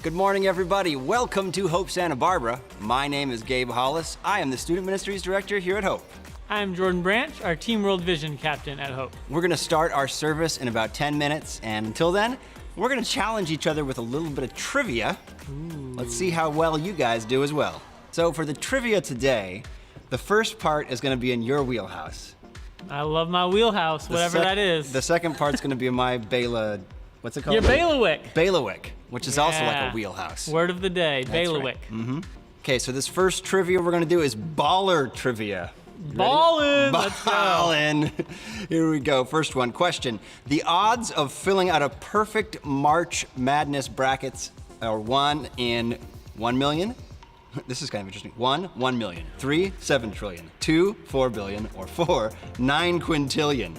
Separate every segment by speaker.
Speaker 1: Good morning, everybody. Welcome to Hope Santa Barbara. My name is Gabe Hollis. I am the Student Ministries Director here at Hope.
Speaker 2: I'm Jordan Branch, our Team World Vision Captain at Hope.
Speaker 1: We're going to start our service in about 10 minutes, and until then, we're going to challenge each other with a little bit of trivia. Let's see how well you guys do as well. So for the trivia today, the first part is going to be in your wheelhouse.
Speaker 2: I love my wheelhouse, whatever that is.
Speaker 1: The second part's going to be my what's it called?
Speaker 2: Your bailiwick.
Speaker 1: Bailiwick, which is also like a wheelhouse.
Speaker 2: Word of the day,
Speaker 1: That's
Speaker 2: bailiwick.
Speaker 1: Right. Okay, so this first trivia we're going to do is baller trivia.
Speaker 2: Ballin'! Let's go.
Speaker 1: Ballin'. Here we go. First one. Question. The odds of filling out a perfect March Madness brackets are 1 in 1 million. This is kind of interesting. 1, 1 million. 3, 7 trillion. 2, 4 billion. Or 4, 9 quintillion.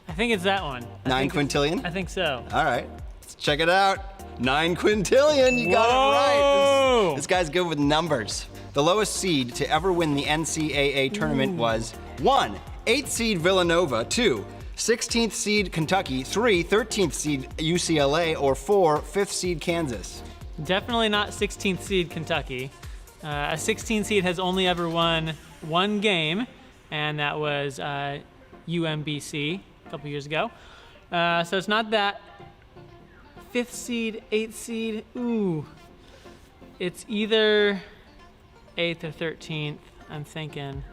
Speaker 2: I think it's that one.
Speaker 1: 9 quintillion?
Speaker 2: I think so.
Speaker 1: All right. Let's check it out. 9 quintillion. You got it right. This guy's good with numbers. The lowest seed to ever win the NCAA tournament was 1, 8th seed Villanova, 2, 16th seed Kentucky, 3, 13th seed UCLA, or 4, 5th seed Kansas.
Speaker 2: Definitely not 16th seed Kentucky. A 16th seed has only ever won one game, and that was UMBC a couple years ago. So it's not that. 5th seed, 8th seed, ooh. It's either 8th or 13th, I'm thinking.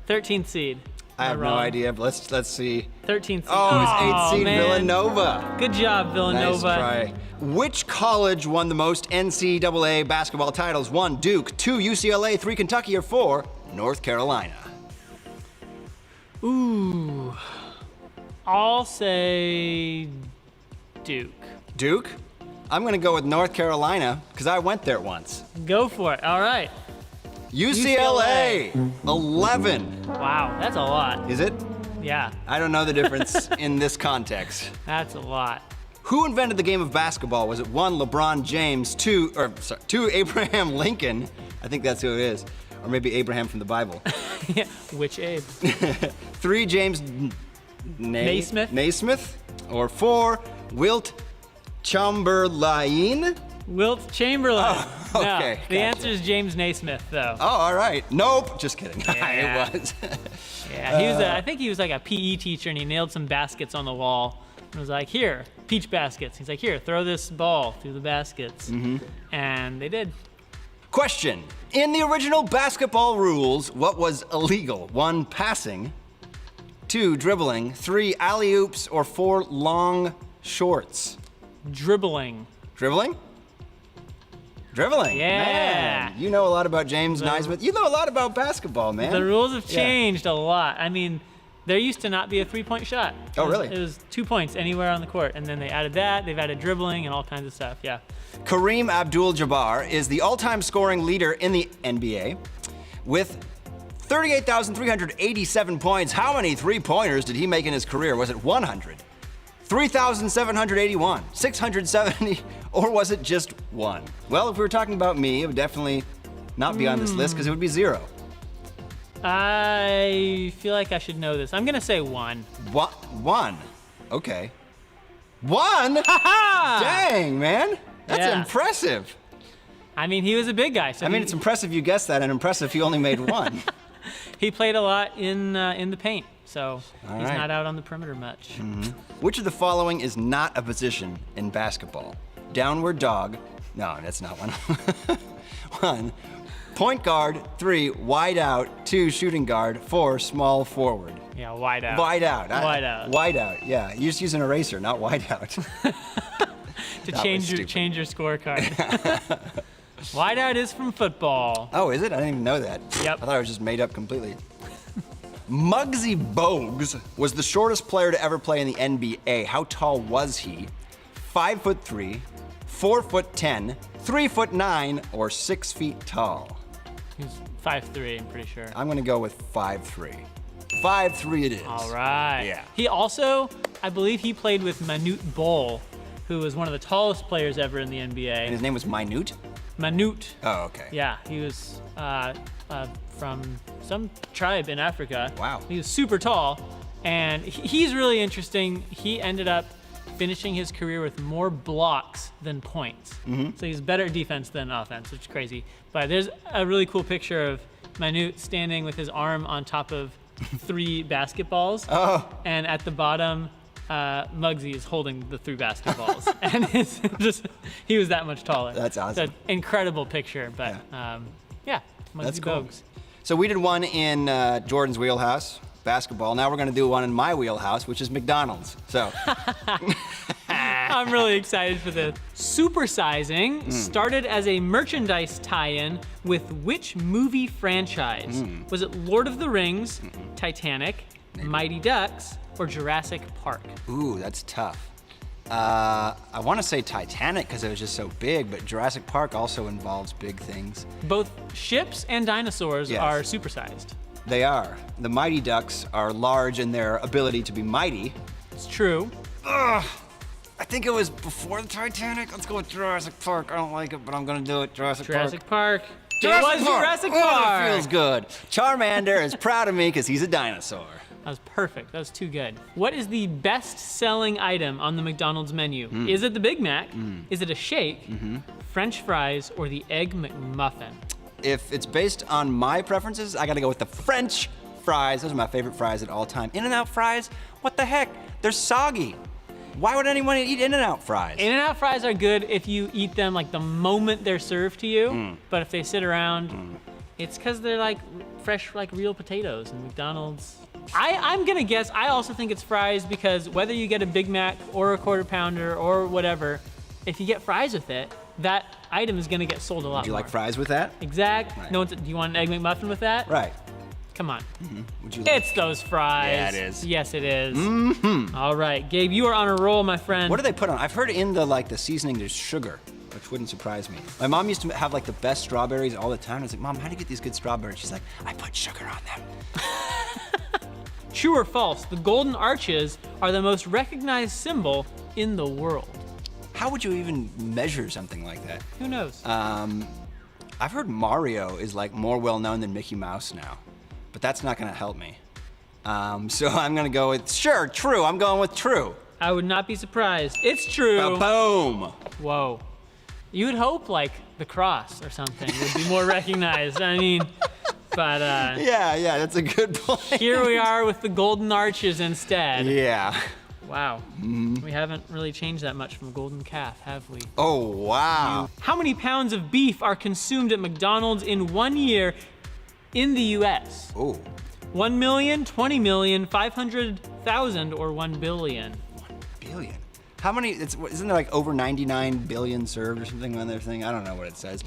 Speaker 2: 13th seed.
Speaker 1: I have no idea, but let's see.
Speaker 2: 13th seed.
Speaker 1: Oh, it's 8th seed
Speaker 2: man.
Speaker 1: Villanova.
Speaker 2: Good job, Villanova.
Speaker 1: Nice try. Which college won the most NCAA basketball titles? 1, Duke, 2, UCLA, 3, Kentucky, or 4, North Carolina?
Speaker 2: Ooh. I'll say Duke.
Speaker 1: Duke? I'm gonna go with North Carolina, because I went there once.
Speaker 2: Go for it. All right.
Speaker 1: UCLA, 11.
Speaker 2: Wow, that's a lot.
Speaker 1: Is it?
Speaker 2: Yeah,
Speaker 1: I don't know the difference in this context.
Speaker 2: that's a lot.
Speaker 1: Who invented the game of basketball? Was it 1, LeBron James, 2, Abraham Lincoln? I think that's who it is. Or maybe Abraham from the Bible.
Speaker 2: Yeah, which Abe?
Speaker 1: 3, James
Speaker 2: Naismith?
Speaker 1: Naismith? Or 4, Wilt Chamberlain?
Speaker 2: Wilt Chamberlain.
Speaker 1: Oh, okay,
Speaker 2: No, the
Speaker 1: gotcha.
Speaker 2: answer is James Naismith, though.
Speaker 1: Oh, all right. Nope, just kidding.
Speaker 2: Yeah.
Speaker 1: It was.
Speaker 2: Yeah, he was. I think he was like a PE teacher, and he nailed some baskets on the wall. And was like, "Here, peach baskets." He's like, "Here, throw this ball through the baskets," and they did.
Speaker 1: Question. In the original basketball rules, what was illegal? 1, passing, 2, dribbling, 3, alley-oops, or 4, long shorts?
Speaker 2: Dribbling.
Speaker 1: Dribbling? Dribbling.
Speaker 2: Yeah.
Speaker 1: Man, you know a lot about James Naismith. You know a lot about basketball, man.
Speaker 2: The rules have
Speaker 1: Yeah.
Speaker 2: changed a lot. I mean, there used to not be a three-point shot.
Speaker 1: Oh, really?
Speaker 2: It was 2 points anywhere on the court, and then they added that. They've added dribbling and all kinds of stuff. Yeah.
Speaker 1: Kareem Abdul-Jabbar is the all-time scoring leader in the NBA with 38,387 points. How many three-pointers did he make in his career? Was it 100, 3,781, 670, or was it just 1? Well, if we were talking about me, it would definitely not be on this list because it would be 0.
Speaker 2: I feel like I should know this. I'm gonna say 1.
Speaker 1: 1. Okay. 1? Dang, man. That's
Speaker 2: Yeah.
Speaker 1: impressive.
Speaker 2: I mean, he was a big guy. So
Speaker 1: I mean, it's impressive you guessed that and impressive he only made 1.
Speaker 2: he played a lot in the paint, so
Speaker 1: All
Speaker 2: he's
Speaker 1: right.
Speaker 2: not out on the perimeter much.
Speaker 1: Which of the following is not a position in basketball? Downward dog. No, that's not one. 1, point guard. 3, wide out. 2, shooting guard. 4, small forward.
Speaker 2: Yeah, wide out.
Speaker 1: Wide out.
Speaker 2: Wide out.
Speaker 1: Wide out, yeah. You just use an eraser, not wide out.
Speaker 2: To
Speaker 1: That
Speaker 2: change
Speaker 1: was
Speaker 2: your
Speaker 1: stupid.
Speaker 2: scorecard. Wide out is from football.
Speaker 1: Oh, is it? I didn't even know that.
Speaker 2: Yep.
Speaker 1: I thought it was just made up completely. Muggsy Bogues was the shortest player to ever play in the NBA. How tall was he? 5'3", 4'10", 3'9", or 6 feet tall?
Speaker 2: He's 5'3", I'm pretty sure.
Speaker 1: I'm gonna go with 5'3". 5'3" it is.
Speaker 2: All right.
Speaker 1: Yeah.
Speaker 2: He also, I believe he played with Manute Bol, who was one of the tallest players ever in the
Speaker 1: And
Speaker 2: NBA.
Speaker 1: his name was Minute?
Speaker 2: Manute.
Speaker 1: Oh, okay.
Speaker 2: Yeah, he was from some tribe in Africa.
Speaker 1: Wow.
Speaker 2: He was super tall, and he's really interesting. He ended up finishing his career with more blocks than points. So he's better at defense than offense, which is crazy. But there's a really cool picture of Manute standing with his arm on top of 3 basketballs.
Speaker 1: Oh.
Speaker 2: And at the bottom, Muggsy is holding the 3 basketballs. And it's just, he was that much taller.
Speaker 1: That's awesome.
Speaker 2: It's an incredible picture, but yeah, Muggsy
Speaker 1: That's cool.
Speaker 2: Bogues.
Speaker 1: So we did one in Jordan's wheelhouse, basketball. Now we're going to do one in my wheelhouse, which is McDonald's. So
Speaker 2: I'm really excited for this. Supersizing started as a merchandise tie-in with which movie franchise? Was it Lord of the Rings, Titanic, Mighty Ducks, or Jurassic Park?
Speaker 1: ooh, that's tough. I want to say Titanic because it was just so big, but Jurassic Park also involves big things.
Speaker 2: Both ships and dinosaurs
Speaker 1: Yes.
Speaker 2: are supersized.
Speaker 1: They are. The Mighty Ducks are large in their ability to be mighty.
Speaker 2: It's true.
Speaker 1: I think it was before the Titanic. Let's go with Jurassic Park. I don't like it, but I'm going to do it. Jurassic
Speaker 2: Jurassic Park.
Speaker 1: Jurassic
Speaker 2: It was
Speaker 1: Park.
Speaker 2: Jurassic
Speaker 1: Oh,
Speaker 2: Park.
Speaker 1: that feels good. Charmander is proud of me because he's a dinosaur.
Speaker 2: That was perfect. That was too good. What is the best-selling item on the McDonald's menu? Is it the Big Mac? Is it a shake? French fries, or the Egg McMuffin?
Speaker 1: If it's based on my preferences, I gotta go with the French fries. Those are my favorite fries at all time. In-N-Out fries? What the heck? They're soggy. Why would anyone eat In-N-Out fries?
Speaker 2: In-N-Out fries are good if you eat them like the moment they're served to you, but if they sit around, it's because they're like fresh, like real potatoes. And McDonald's, I'm gonna guess, I also think it's fries because whether you get a Big Mac or a Quarter Pounder or whatever, if you get fries with it, that item is gonna get sold a lot
Speaker 1: Do you
Speaker 2: more.
Speaker 1: like fries with that?
Speaker 2: Exact.
Speaker 1: Right.
Speaker 2: No one's, do you want an Egg McMuffin with that?
Speaker 1: Right.
Speaker 2: Come on.
Speaker 1: Would you like?
Speaker 2: It's those fries.
Speaker 1: Yeah, it is.
Speaker 2: Yes, it is. All right, Gabe, you are on a roll, my friend.
Speaker 1: What do they put on? I've heard in the seasoning there's sugar, which wouldn't surprise me. My mom used to have like the best strawberries all the time. I was like, Mom, how do you get these good strawberries? She's like, I put sugar on them.
Speaker 2: True or false? The Golden Arches are the most recognized symbol in the world.
Speaker 1: How would you even measure something like that?
Speaker 2: Who knows?
Speaker 1: I've heard Mario is like more well known than Mickey Mouse now, but that's not gonna help me. So I'm gonna go with, sure, true. I'm going with true.
Speaker 2: I would not be surprised. It's true.
Speaker 1: Boom.
Speaker 2: Whoa. You would hope like the cross or something would be more recognized. I mean, but
Speaker 1: Yeah, that's a good point.
Speaker 2: here we are with the Golden Arches instead.
Speaker 1: Yeah.
Speaker 2: Wow. We haven't really changed that much from a golden calf, have we?
Speaker 1: Oh, wow.
Speaker 2: How many pounds of beef are consumed at McDonald's in 1 year in the US?
Speaker 1: Oh,
Speaker 2: 1 million, 20 million, 500,000, or 1 billion?
Speaker 1: 1 billion. How many, isn't there like over 99 billion served or something on their thing? I don't know what it says.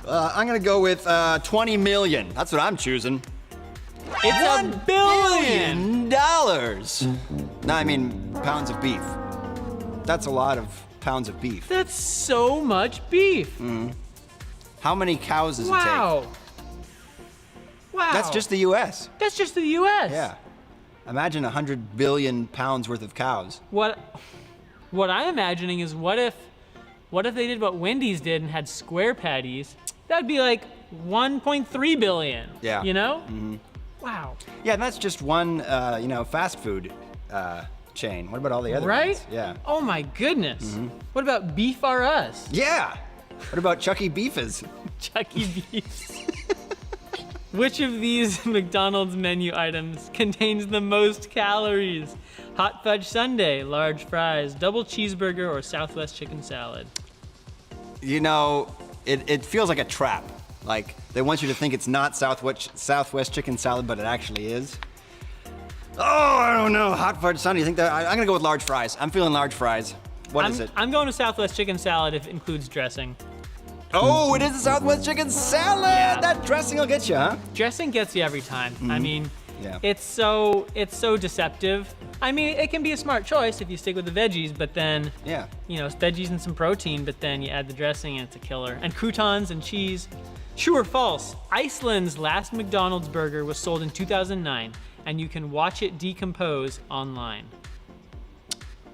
Speaker 1: I'm gonna go with 20 million. That's what I'm choosing.
Speaker 2: It's $1 billion!
Speaker 1: Dollars. No, I mean pounds of beef. That's a lot of pounds of beef.
Speaker 2: That's so much beef.
Speaker 1: How many cows does it
Speaker 2: Wow. Wow.
Speaker 1: take? That's just the U.S.
Speaker 2: That's just the US.
Speaker 1: Yeah. Imagine 100 billion pounds worth of cows.
Speaker 2: What I'm imagining is what if they did what Wendy's did and had square patties? That'd be like 1.3 billion.
Speaker 1: Yeah.
Speaker 2: You know? Wow.
Speaker 1: Yeah, and that's just one, fast food chain. What about all the other
Speaker 2: Right?
Speaker 1: ones? Yeah.
Speaker 2: Oh my goodness. What about Beef R Us?
Speaker 1: Yeah. What about Chucky Beefers?
Speaker 2: Chuck E. Beef. Which of these McDonald's menu items contains the most calories? Hot fudge sundae, large fries, double cheeseburger, or Southwest chicken salad?
Speaker 1: You know, it feels like a trap. Like they want you to think it's not Southwest chicken salad, but it actually is. Oh, I don't know. Hot fudge sundae. You think that? I'm gonna go with large fries. I'm feeling large fries. What is it?
Speaker 2: I'm going to Southwest chicken salad if it includes dressing.
Speaker 1: Oh, it is a Southwest chicken salad.
Speaker 2: Yeah.
Speaker 1: That dressing will get you, huh?
Speaker 2: Dressing gets you every time. I mean,
Speaker 1: Yeah.
Speaker 2: it's so deceptive. I mean, it can be a smart choice if you stick with the veggies, but then,
Speaker 1: Yeah.
Speaker 2: it's veggies and some protein, but then you add the dressing and it's a killer. And croutons and cheese. True or false? Iceland's last McDonald's burger was sold in 2009, and you can watch it decompose online.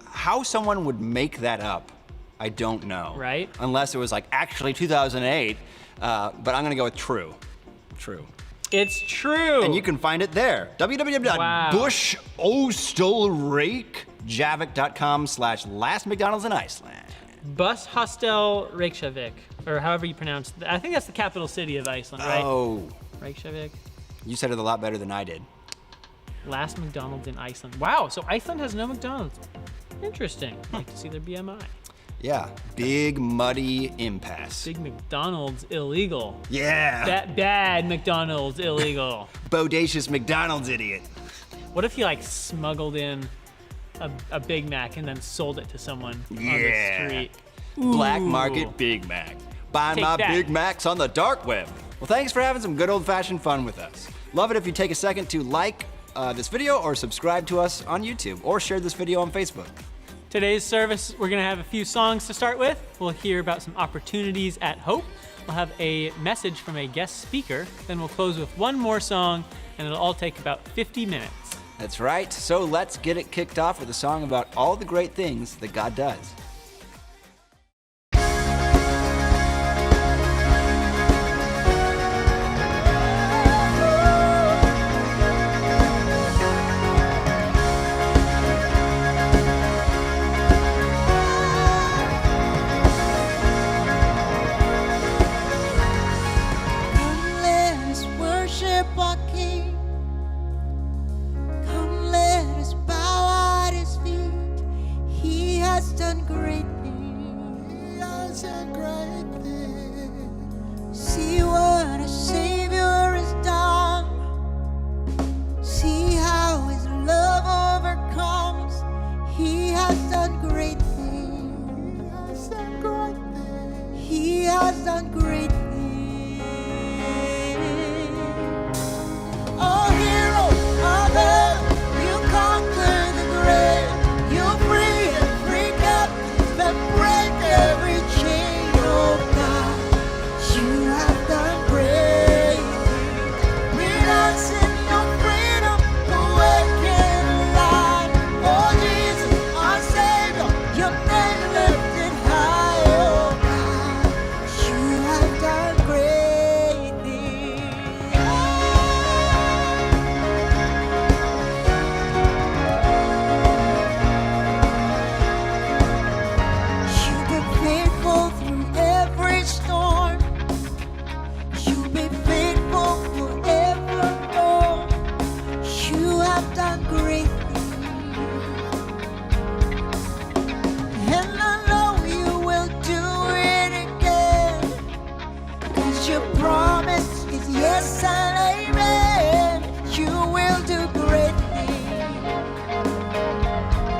Speaker 1: How someone would make that up, I don't know.
Speaker 2: Right?
Speaker 1: Unless it was like actually 2008, but I'm gonna go with true. True.
Speaker 2: It's true.
Speaker 1: And you can find it there.
Speaker 2: Wow.
Speaker 1: www.bushosterrake.com. Javik.com/last McDonald's in Iceland.
Speaker 2: Bushostel Reykjavik, or however you pronounce it. I think that's the capital city of Iceland, right?
Speaker 1: Oh,
Speaker 2: Reykjavik.
Speaker 1: you said it a lot better than I did.
Speaker 2: Last McDonald's in Iceland. Wow, so Iceland has no McDonald's. Interesting. I'd like to see their BMI.
Speaker 1: Yeah, big muddy impasse.
Speaker 2: Big McDonald's illegal.
Speaker 1: Yeah.
Speaker 2: Bad McDonald's illegal.
Speaker 1: Bodacious McDonald's idiot.
Speaker 2: What if you like smuggled in a Big Mac and then sold it to someone on the street?
Speaker 1: Black
Speaker 2: Ooh.
Speaker 1: market Big Mac. Buying
Speaker 2: Take
Speaker 1: my
Speaker 2: that.
Speaker 1: Big Macs on the dark web. Well, thanks for having some good old-fashioned fun with us. Love it if you take a second to like this video or subscribe to us on YouTube or share this video on Facebook.
Speaker 2: Today's service, we're gonna have a few songs to start with. We'll hear about some opportunities at Hope. We'll have a message from a guest speaker. Then we'll close with one more song, and it'll all take about 50 minutes.
Speaker 1: That's right. So let's get it kicked off with a song about all the great things that God does.
Speaker 3: Come let us worship our King. Come let us bow at His feet. He has done great things. He has done great things. See what a Savior has done. See how His love overcomes. He has done great things. He has done great things. He has done great things. Oh, hero of heaven, you conquer the grave. You free every captive and break every chain. Oh God, you have done great things. Lead us in your freedom, awaken alive. Oh Jesus, our Savior, your name lifted high. Oh God, you have done great things. You've been faithful through every storm. You've been faithful forevermore. You have done great things. And I know you will do it again. 'Cause your promise is yes and amen. You will do great things.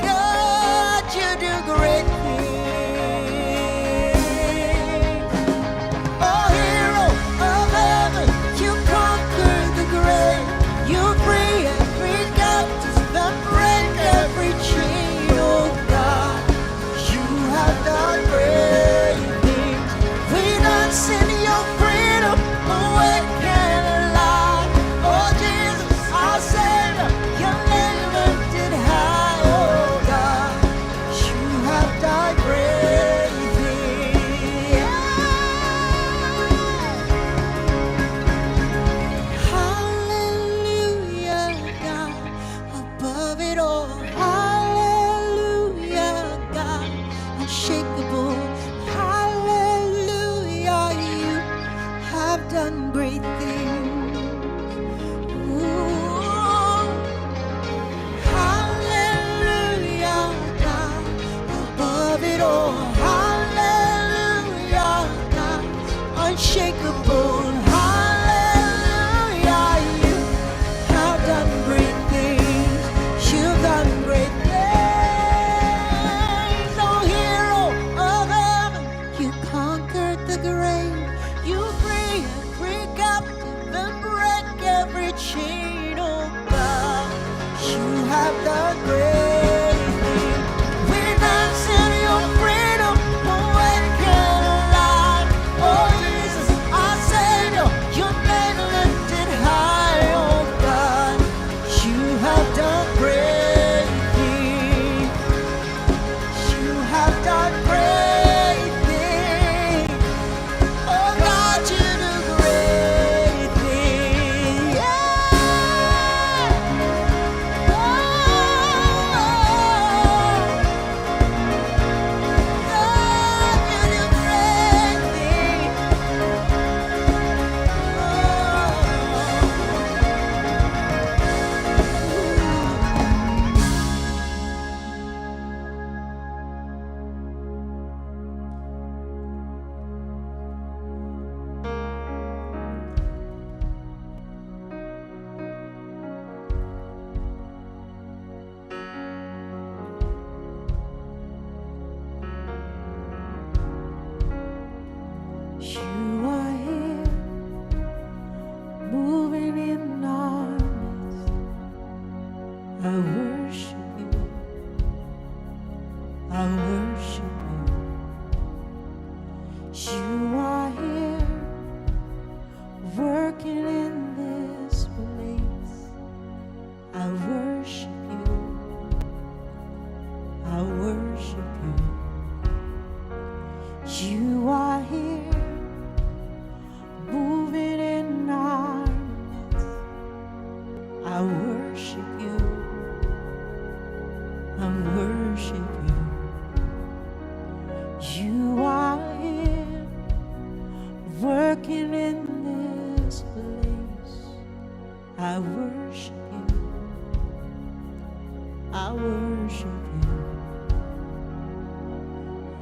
Speaker 3: God, you do great things. Oh, hero of heaven, you conquer the grave. You free every captive and break every chain. Oh God, you have done great things. We dance in your freedom, awaken alive. Oh Jesus, our Savior, your name lifted high. Oh God, you have done great things. Hallelujah, God, above it all. Hallelujah, God, unshakable. Hallelujah, you have done great things. Ooh. Hallelujah, God, above it all. Hallelujah, God, unshakable. Hallelujah, you have done great things. You've done great things. Oh, hero of heaven, you conquered the grave. You free every captive and break every chain. Oh God, you have done great things. We dance in your freedom, awaken alive. Oh Jesus, our Savior, your name lifted high. Oh God, you have done great things. You have done great things. Oh God, you do great things. Yeah. Oh, I worship you. I worship you. You are here, working in this place. I worship you. I worship you. You are here, moving in our midst. I worship you. I worship you. You are here, working in this place. I worship you. I worship you.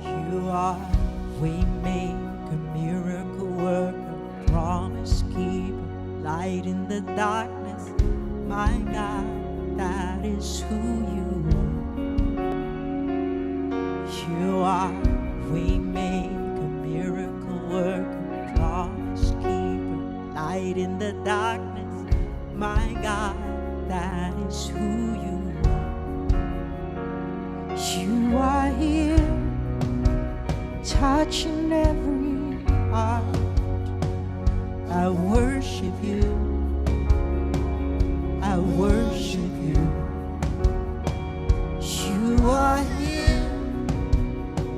Speaker 3: You are waymaker, miracle worker, promise keeper, light in the darkness. My God, that is who you are. You are waymaker, miracle worker, promise keeper, light in the darkness. My God, that is who you are. You are here, touching every heart. I worship you. I worship you. You are here,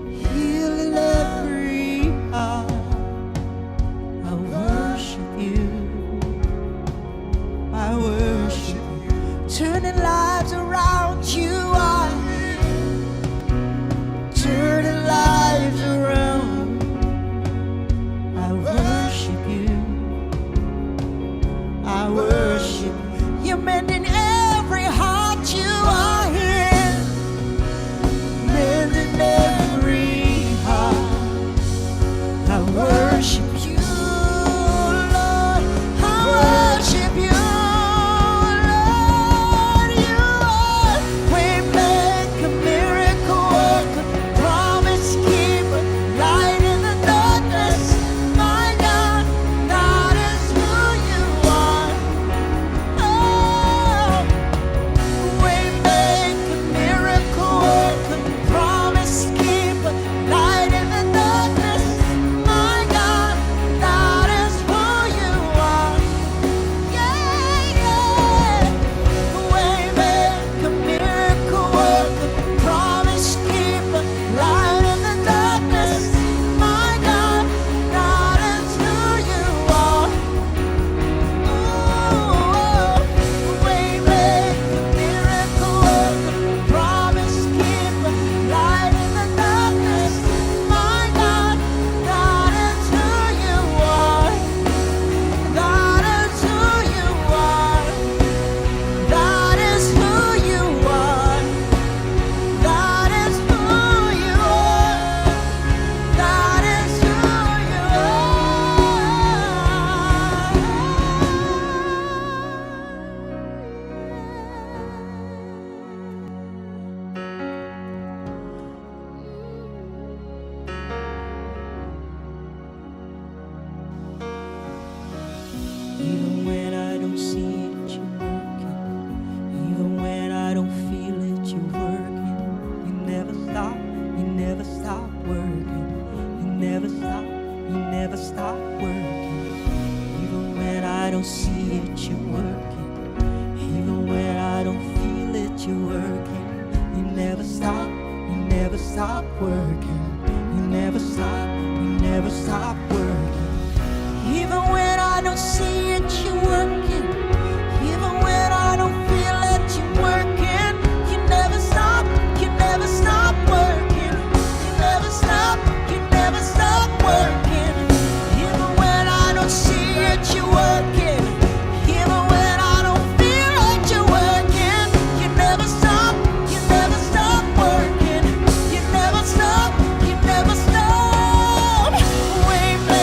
Speaker 3: healing every heart. I worship you. I worship you. Turning lives around. You are here, turning lives around. I worship you. I worship you. You're mending every heart. You are here, mending every heart. I worship you, Lord. I worship you, Lord. You are waymaker, miracle worker, promise keeper, light in the darkness. My God, that is who you are. Oh, waymaker, miracle worker, promise keeper, light in the darkness. My God, that is who you are. Yeah, yeah. Waymaker, miracle worker, promise keeper, light in the darkness. My God, that is who you are. Waymaker, miracle worker, promise keeper, light in the darkness. My God, that is who you are. That is who you are. That is who you are. That is who you are. That is who you Even when I don't see it, you're working. Even when I don't feel it, you're working. You never stop, you never stop working. You never stop, you never stop working. Even when I don't see it, you're working. Even when I don't feel it, you're working. You never stop, you never stop working. You never stop, you never stop working. Even when I don't see it, you're working. Even when I don't feel it, you're working. You never stop, you never stop working. You never stop, you never stop working. Even when I don't see it, you're working. Even when I don't feel it, you're working. You never stop, you never stop working. You never stop, you never stop. Waymaker,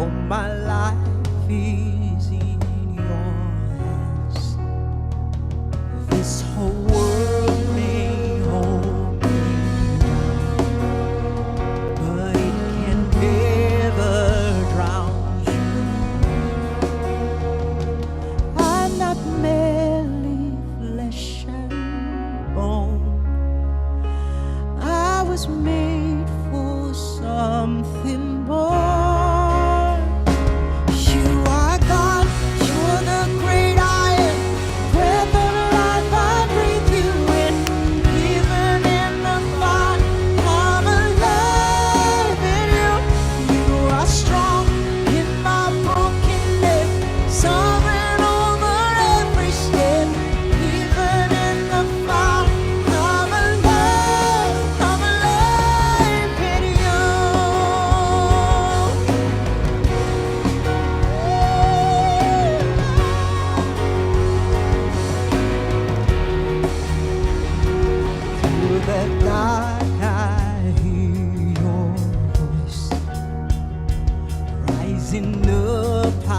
Speaker 3: Oh, my life is in your hands. This whole world may hold me down, but it can never drown you. I'm not merely flesh and bone. I was made for something more. You are God, you're the great I am. Breath of life, I breathe you in. Even in the fire, I'm alive in you. You are strong in my brokenness, sovereign over every step. Even in the fire, I'm alive in you. Through the dark, I hear your voice. Rising up, I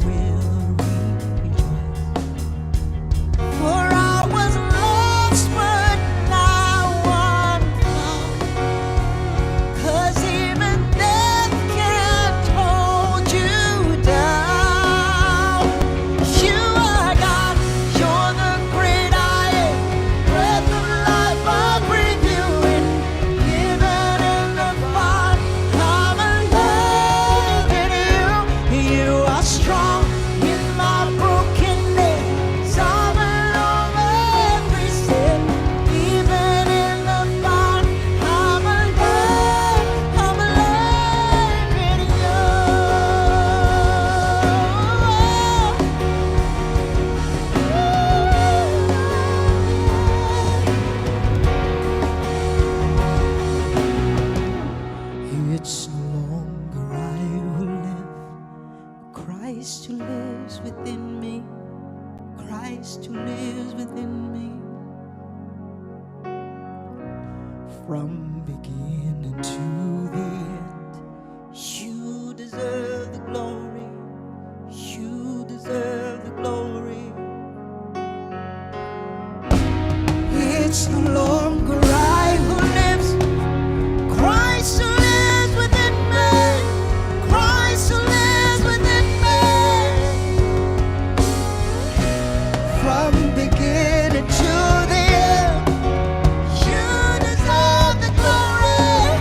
Speaker 3: will rejoice. For I was lost, but now I'm found. 'Cause even death can't hold you down. You are God, you're the great I am. Breath of life, I breathe you in. Even in the fire, I'm alive in you. You are strong in my brokenness, sovereign over every step. Even in the fire, I'm alive in you. It's no longer I who live, Christ who lives within me, Christ who lives within me. From beginning to the end, you deserve the glory, you deserve the glory. It's no longer I who lives, Christ who lives within me, Christ who lives within me. From beginning to the end, you deserve the glory,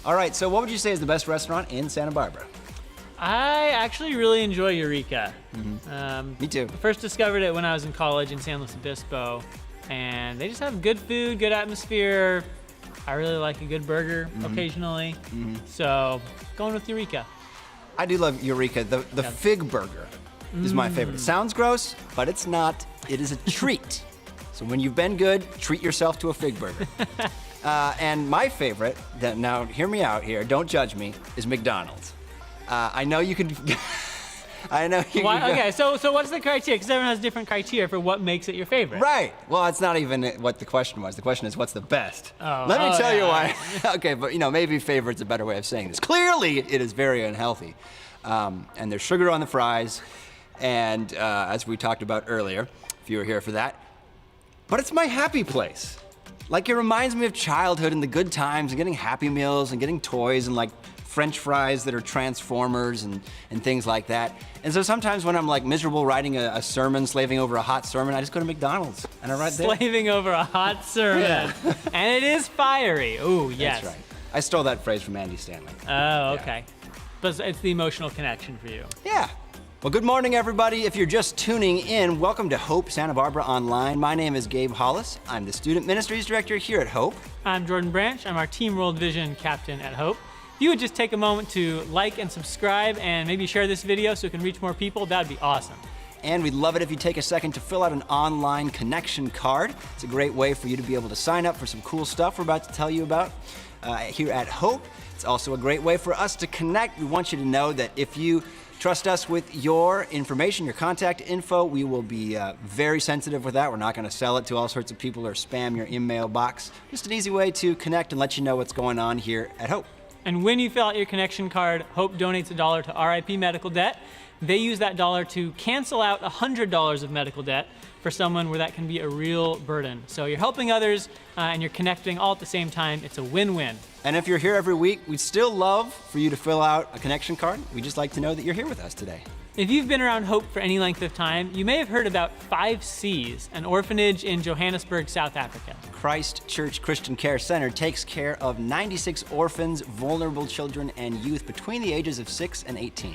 Speaker 1: All right, so what would you say is the best restaurant in Santa Barbara?
Speaker 2: I actually really enjoy Eureka.
Speaker 1: Me too.
Speaker 2: First discovered it when I was in college in San Luis Obispo, and they just have good food, good atmosphere. I really like a good burger occasionally, so going with Eureka.
Speaker 1: I do love Eureka. The fig burger is my favorite. It sounds gross, but it's not. It is a treat. So when you've been good, treat yourself to a fig burger. And my favorite, now hear me out here, don't judge me, is McDonald's. I know you can. I know you can.
Speaker 2: Okay, so what's the criteria? Because everyone has different criteria for what makes it your favorite.
Speaker 1: Right. Well, it's not even what the question was. The question is, what's the best?
Speaker 2: Oh,
Speaker 1: Let me tell you
Speaker 2: yeah.
Speaker 1: why. Okay, but maybe favorite's a better way of saying this. Clearly, it is very unhealthy. And there's sugar on the fries. And as we talked about earlier, if you were here for that. But it's my happy place. Like, it reminds me of childhood and the good times and getting Happy Meals and getting toys and like French fries that are Transformers and things like that. And so sometimes when I'm like miserable writing a sermon, slaving over a hot sermon, I just go to McDonald's and I write there.
Speaker 2: Slaving over a hot sermon.
Speaker 1: Yeah.
Speaker 2: And it is fiery. Ooh, yes.
Speaker 1: That's right. I stole that phrase from Andy Stanley.
Speaker 2: Oh, okay. But it's the emotional connection for you.
Speaker 1: Yeah. Well, good morning, everybody. If you're just tuning in, welcome to Hope Santa Barbara Online. My name is Gabe Hollis. I'm the Student Ministries Director here at Hope.
Speaker 2: I'm Jordan Branch. I'm our Team World Vision Captain at Hope. If you would just take a moment to like and subscribe and maybe share this video so it can reach more people, that'd be awesome.
Speaker 1: And we'd love it if you take a second to fill out an online connection card. It's a great way for you to be able to sign up for some cool stuff we're about to tell you about here at Hope. It's also a great way for us to connect. We want you to know that if you trust us with your information, your contact info, we will be very sensitive with that. We're not going to sell it to all sorts of people or spam your email box. Just an easy way to connect and let you know what's going on here at Hope.
Speaker 2: And when you fill out your connection card, Hope donates $1 to RIP Medical Debt. They use that dollar to cancel out $100 of medical debt for someone where that can be a real burden. So you're helping others and you're connecting all at the same time. It's a win-win.
Speaker 1: And if you're here every week, we'd still love for you to fill out a connection card. We'd just like to know that you're here with us today.
Speaker 2: If you've been around Hope for any length of time, you may have heard about 5Cs, an orphanage in Johannesburg, South Africa.
Speaker 1: Christ Church Christian Care Center takes care of 96 orphans, vulnerable children, and youth between the ages of 6 and 18.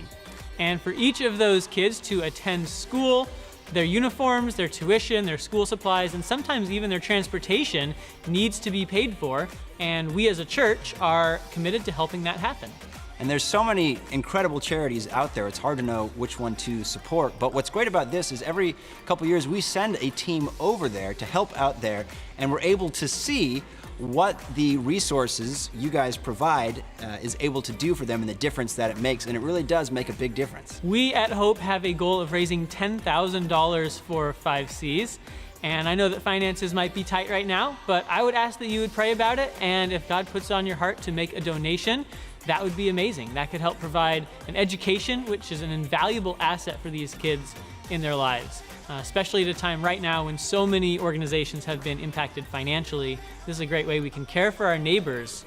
Speaker 2: And for each of those kids to attend school, their uniforms, their tuition, their school supplies, and sometimes even their transportation needs to be paid for, and we as a church are committed to helping that happen.
Speaker 1: And there's so many incredible charities out there, it's hard to know which one to support. But what's great about this is every couple years we send a team over there to help out there, and we're able to see what the resources you guys provide is able to do for them and the difference that it makes, and it really does make a big difference.
Speaker 2: We at Hope have a goal of raising $10,000 for 5Cs, and I know that finances might be tight right now, but I would ask that you would pray about it, and if God puts it on your heart to make a donation, that would be amazing. That could help provide an education, which is an invaluable asset for these kids in their lives. Especially at a time right now when so many organizations have been impacted financially. This is a great way we can care for our neighbors.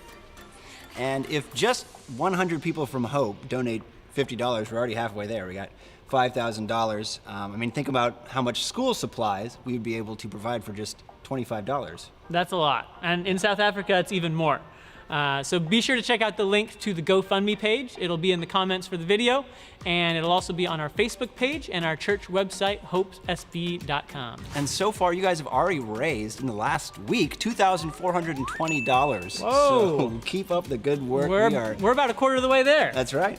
Speaker 1: And if just 100 people from Hope donate $50, we're already halfway there. We got $5,000. I mean, think about how much school supplies we would be able to provide for just $25.
Speaker 2: That's a lot. And in South Africa, it's even more. So be sure to check out the link to the GoFundMe page. It'll be in the comments for the video, and it'll also be on our Facebook page and our church website, hopesb.com.
Speaker 1: And so far, you guys have already raised, in the last week, $2,420.
Speaker 2: Whoa.
Speaker 1: So keep up the good work.
Speaker 2: We're about a quarter of the way there.
Speaker 1: That's right.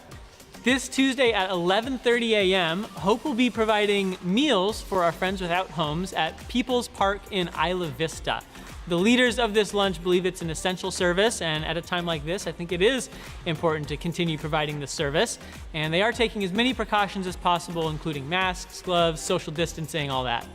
Speaker 2: This Tuesday at 11:30 a.m., Hope will be providing meals for our Friends Without Homes at People's Park in Isla Vista. The leaders of this lunch believe it's an essential service, and at a time like this, I think it is important to continue providing this service. And they are taking as many precautions as possible, including masks, gloves, social distancing, all that.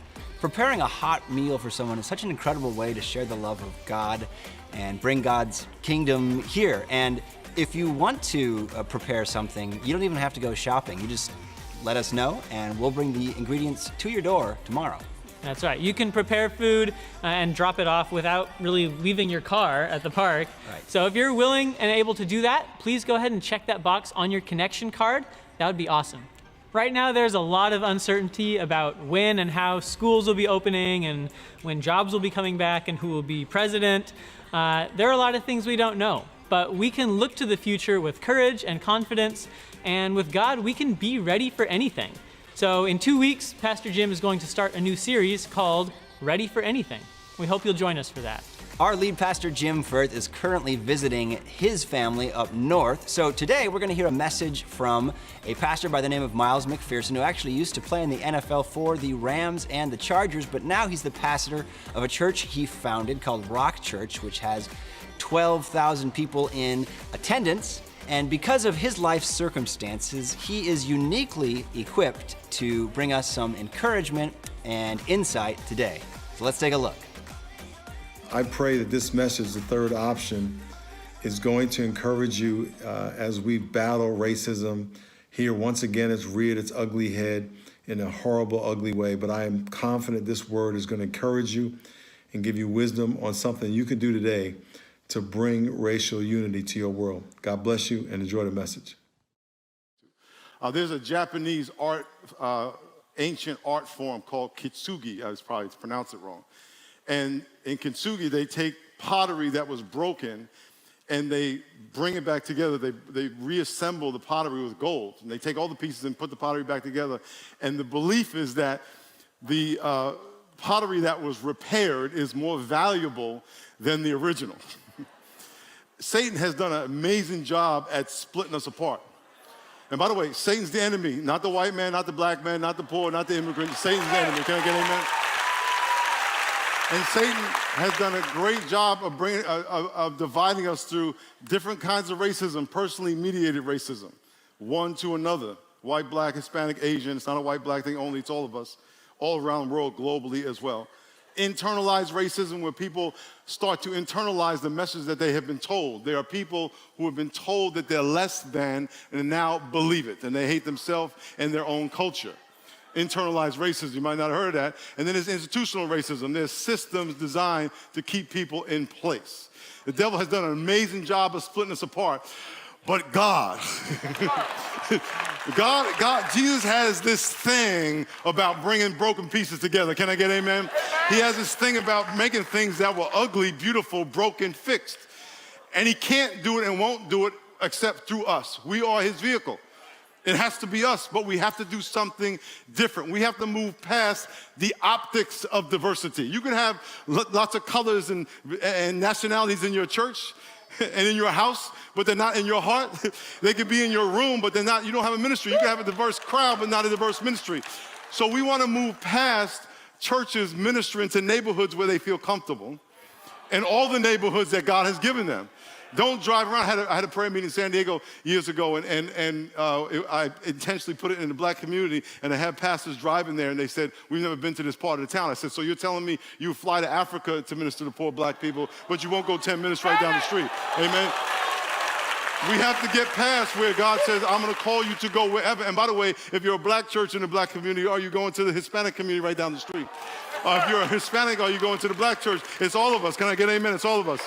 Speaker 1: Preparing a hot meal for someone is such an incredible way to share the love of God and bring God's kingdom here. And if you want to prepare something, you don't even have to go shopping. You just let us know, and we'll bring the ingredients to your door tomorrow.
Speaker 2: That's right. You can prepare food and drop it off without really leaving your car at the park.
Speaker 1: Right.
Speaker 2: So if you're willing and able to do that, please go ahead and check that box on your connection card. That would be awesome. Right now, there's a lot of uncertainty about when and how schools will be opening and when jobs will be coming back and who will be president. There are a lot of things we don't know. but we can look to the future with courage and confidence, and with God, we can be ready for anything. So in 2 weeks, Pastor Jim is going to start a new series called Ready for Anything. We hope you'll join us for that.
Speaker 1: Our lead pastor, Jim Firth, is currently visiting his family up north. So today we're going to hear a message from a pastor by the name of Miles McPherson, who actually used to play in the NFL for the Rams and the Chargers, but now he's the pastor of a church he founded called Rock Church, which has 12,000 people in attendance. And because of his life circumstances, he is uniquely equipped to bring us some encouragement and insight today. So let's take a look.
Speaker 4: I pray that this message, the third option, is going to encourage you as we battle racism. Here, once again, it's reared its ugly head in a horrible, ugly way. But I am confident this word is going to encourage you and give you wisdom on something you can do today to bring racial unity to your world. God bless you and enjoy the message.
Speaker 5: There's a Japanese art, ancient art form called kintsugi. I was probably pronounced it wrong. And in kintsugi, they take pottery that was broken and they bring it back together. They reassemble the pottery with gold. And they take all the pieces and put the pottery back together. And the belief is that the pottery that was repaired is more valuable than the original. Satan has done an amazing job at splitting us apart. And by the way, Satan's the enemy, not the white man, not the black man, not the poor, not the immigrant. Satan's the enemy. Can I get amen? And Satan has done a great job of dividing us through different kinds of racism, personally mediated racism, one to another. White, black, Hispanic, Asian. It's not a white, black thing only. It's all of us, all around the world, globally as well. Internalized racism, where people start to internalize the message that they have been told. There are people who have been told that they're less than and now believe it, and they hate themselves and their own culture. Internalized racism, you might not have heard of that. And then there's institutional racism. There's systems designed to keep people in place. The devil has done an amazing job of splitting us apart. But God, Jesus has this thing about bringing broken pieces together. Can I get amen? He has this thing about making things that were ugly, beautiful, broken, fixed. And he can't do it and won't do it except through us. We are his vehicle. It has to be us, but we have to do something different. We have to move past the optics of diversity. You can have lots of colors and nationalities in your church and in your house, but they're not in your heart. They could be in your room, but they're not. You don't have a ministry. You can have a diverse crowd, but not a diverse ministry. So we want to move past churches ministering to neighborhoods where they feel comfortable and all the neighborhoods that God has given them. Don't drive around. I had a prayer meeting in San Diego years ago, and I intentionally put it in the black community, and I had pastors driving there, and they said, we've never been to this part of the town. I said, so you're telling me you fly to Africa to minister to poor black people, but you won't go 10 minutes right down the street? Amen? We have to get past where God says, I'm going to call you to go wherever. And by the way, if you're a black church in the black community, are you going to the Hispanic community right down the street? If you're a Hispanic, are you going to the black church? It's all of us. Can I get amen? It's all of us.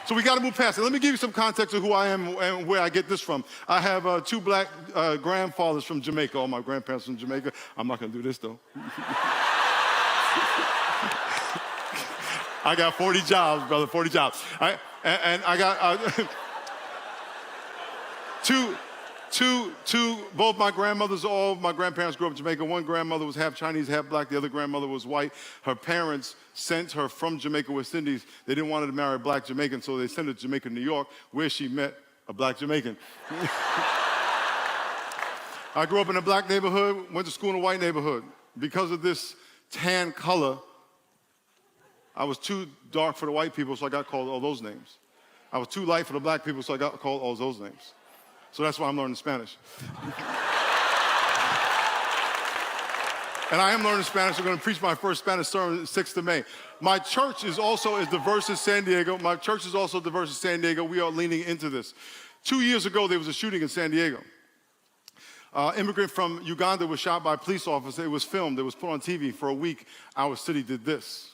Speaker 5: So we got to move past it. Let me give you some context of who I am and where I get this from. I have 2 black grandfathers from Jamaica. All my grandparents from Jamaica. I'm not going to do this, though. I got 40 jobs, brother, 40 jobs. And I got both my grandmothers, all my grandparents grew up in Jamaica. One grandmother was half Chinese, half black. The other grandmother was white. Her parents sent her from Jamaica, West Indies. They didn't want her to marry a black Jamaican, so they sent her to Jamaica, New York, where she met a black Jamaican. I grew up in a black neighborhood, went to school in a white neighborhood. Because of this tan color, I was too dark for the white people, so I got called all those names. I was too light for the black people, so I got called all those names. So that's why I'm learning Spanish. And I am learning Spanish. I'm going to preach my first Spanish sermon 6th of May. My church is also as diverse as San Diego. My church is also diverse as San Diego. We are leaning into this. 2 years ago, there was a shooting in San Diego. Immigrant from Uganda was shot by a police officer. It was filmed. It was put on TV. For a week, our city did this.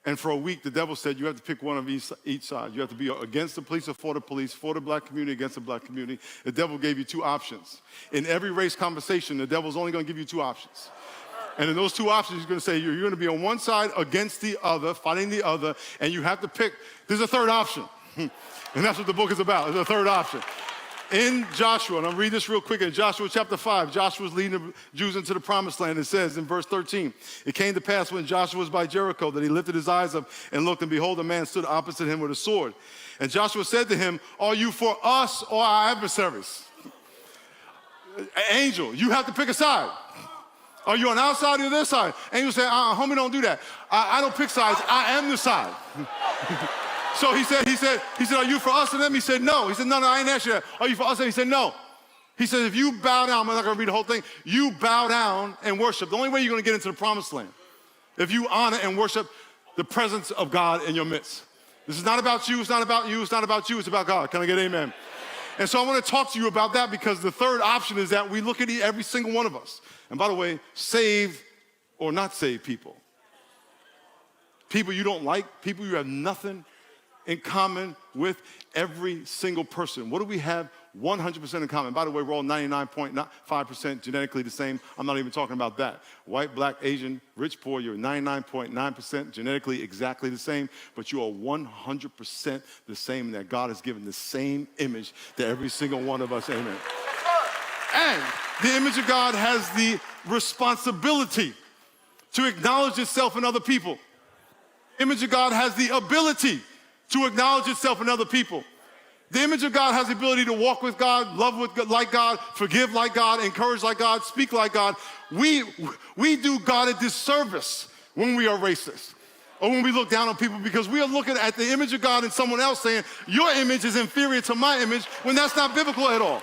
Speaker 5: And for a week, the devil said, you have to pick one of each side. You have to be against the police or for the black community, against the black community. The devil gave you 2 options. In every race conversation, the devil's only going to give you 2 options. And in those 2 options, he's going to say, you're going to be on one side against the other, fighting the other, and you have to pick. There's a third option. And that's what the book is about. It's the third option. In Joshua, and I'll read this real quick, in Joshua chapter 5, Joshua's leading the Jews into the promised land. It says in verse 13, it came to pass when Joshua was by Jericho that he lifted his eyes up and looked, and behold, a man stood opposite him with a sword. And Joshua said to him, are you for us or our adversaries? Angel, you have to pick a side. Are you on our side or their side? Angel said, homie, don't do that. I don't pick sides. I am the side. So he said, are you for us and them? He said, no. He said, no, I ain't asked you that. Are you for us? And he said, no. He said, if you bow down, I'm not going to read the whole thing. You bow down and worship. The only way you're going to get into the promised land, if you honor and worship the presence of God in your midst. This is not about you. It's not about you. It's not about you. It's about God. Can I get amen? And so I want to talk to you about that, because the third option is that we look at every single one of us. And by the way, saved or not saved people. People you don't like, people you have nothing in common with, every single person. What do we have 100% in common? By the way, we're all 99.5% genetically the same. I'm not even talking about that. White, black, Asian, rich, poor, you're 99.9% genetically exactly the same, but you are 100% the same, and that God has given the same image to every single one of us. Amen. And the image of God has the responsibility to acknowledge itself in other people. Image of God has the ability to acknowledge itself in other people. The image of God has the ability to walk with God, love with God, like God, forgive like God, encourage like God, speak like God. We do God a disservice when we are racist or when we look down on people, because we are looking at the image of God in someone else saying, your image is inferior to my image, when that's not biblical at all.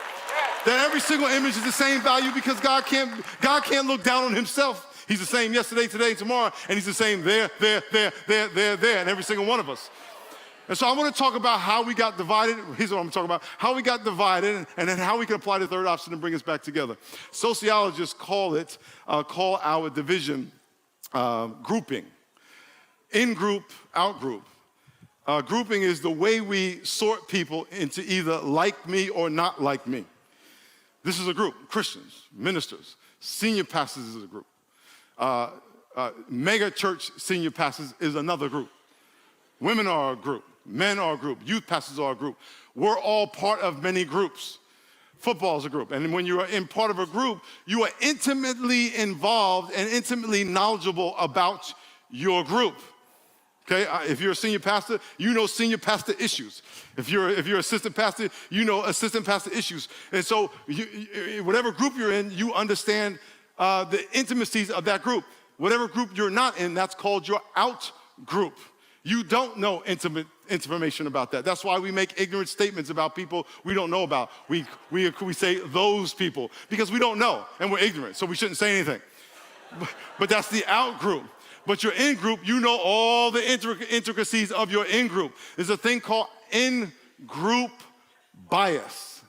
Speaker 5: That every single image is the same value, because God can't look down on himself. He's the same yesterday, today, tomorrow, and he's the same there, and every single one of us. And so I want to talk about how we got divided. Here's what I'm talking about. How we got divided, and then how we can apply the third option and bring us back together. Sociologists call our division grouping. In-group, out-group. Grouping is the way we sort people into either like me or not like me. This is a group. Christians, ministers, senior pastors is a group. Mega church senior pastors is another group. Women are a group. Men are a group. Youth pastors are a group. We're all part of many groups. Football is a group. And when you are in part of a group, you are intimately involved and intimately knowledgeable about your group. Okay, if you're a senior pastor, you know senior pastor issues. If you're assistant pastor, you know assistant pastor issues. And so whatever group you're in, you understand the intimacies of that group. Whatever group you're not in, that's called your out group. You don't know intimate information about that. That's why we make ignorant statements about people we don't know about. We say those people because we don't know and we're ignorant, so we shouldn't say anything. But that's the out group. But your in group, you know all the intricacies of your in group. There's a thing called in group bias.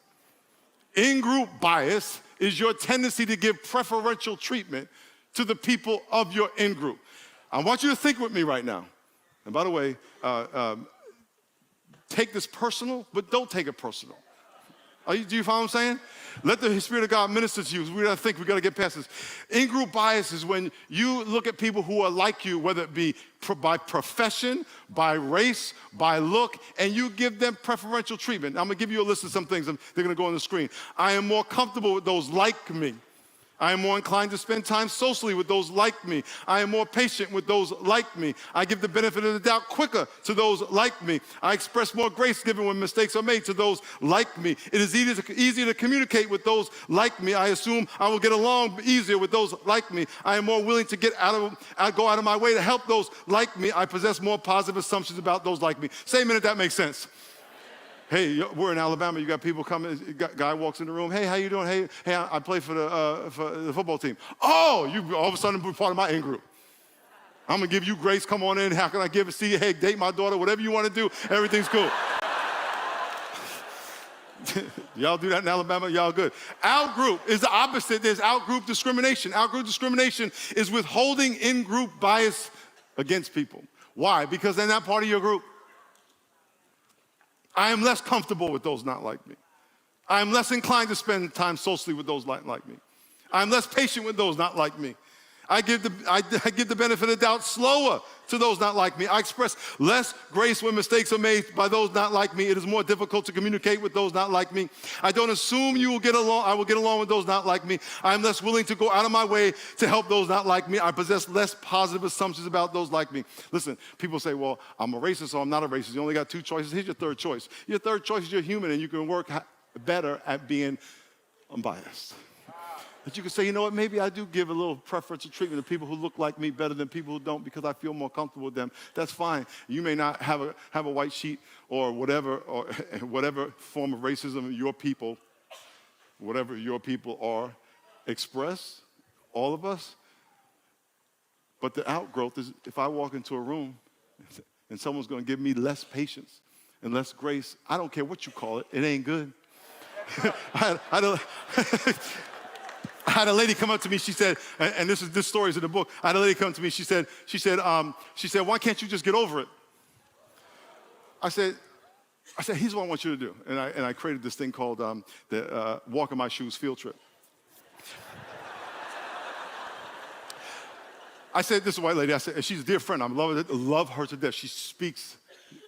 Speaker 5: In group bias is your tendency to give preferential treatment to the people of your in group. I want you to think with me right now. And by the way, take this personal, but don't take it personal. Do you follow what I'm saying? Let the Spirit of God minister to you. We gotta think, we gotta get past this. In-group bias is when you look at people who are like you, whether it be by profession, by race, by look, and you give them preferential treatment. I'm gonna give you a list of some things. They're gonna go on the screen. I am more comfortable with those like me. I am more inclined to spend time socially with those like me. I am more patient with those like me. I give the benefit of the doubt quicker to those like me. I express more grace given when mistakes are made to those like me. It is easier to communicate with those like me. I assume I will get along easier with those like me. I am more willing to go out of my way to help those like me. I possess more positive assumptions about those like me. Say a minute, that makes sense. Hey, we're in Alabama. You got people coming. Guy walks in the room. Hey, how you doing? Hey, I play for the football team. Oh, you all of a sudden be part of my in group. I'm gonna give you grace. Come on in. How can I give it? See you. Hey, date my daughter. Whatever you want to do, everything's cool. Y'all do that in Alabama. Y'all good. Out group is the opposite. There's out group discrimination. Out group discrimination is withholding in group bias against people. Why? Because they're not part of your group. I am less comfortable with those not like me. I am less inclined to spend time socially with those like me. I am less patient with those not like me. I give the benefit of the doubt slower to those not like me. I express less grace when mistakes are made by those not like me. It is more difficult to communicate with those not like me. I don't assume I will get along with those not like me. I am less willing to go out of my way to help those not like me. I possess less positive assumptions about those like me. Listen, people say, well, I'm a racist or I'm not a racist. You only got two choices. Here's your third choice. Your third choice is you're human and you can work better at being unbiased. That you can say, you know what, maybe I do give a little preferential treatment to people who look like me better than people who don't because I feel more comfortable with them. That's fine. You may not have a white sheet or whatever form of racism whatever your people are, express, all of us. But the outgrowth is if I walk into a room and someone's going to give me less patience and less grace, I don't care what you call it, it ain't good. I had a lady come up to me, she said, and this story is in the book. I had a lady come to me, she said, why can't you just get over it? I said, here's what I want you to do. And I created this thing called the Walk in My Shoes field trip. I said, this is a white lady, I said, she's a dear friend, I love her to death. She speaks,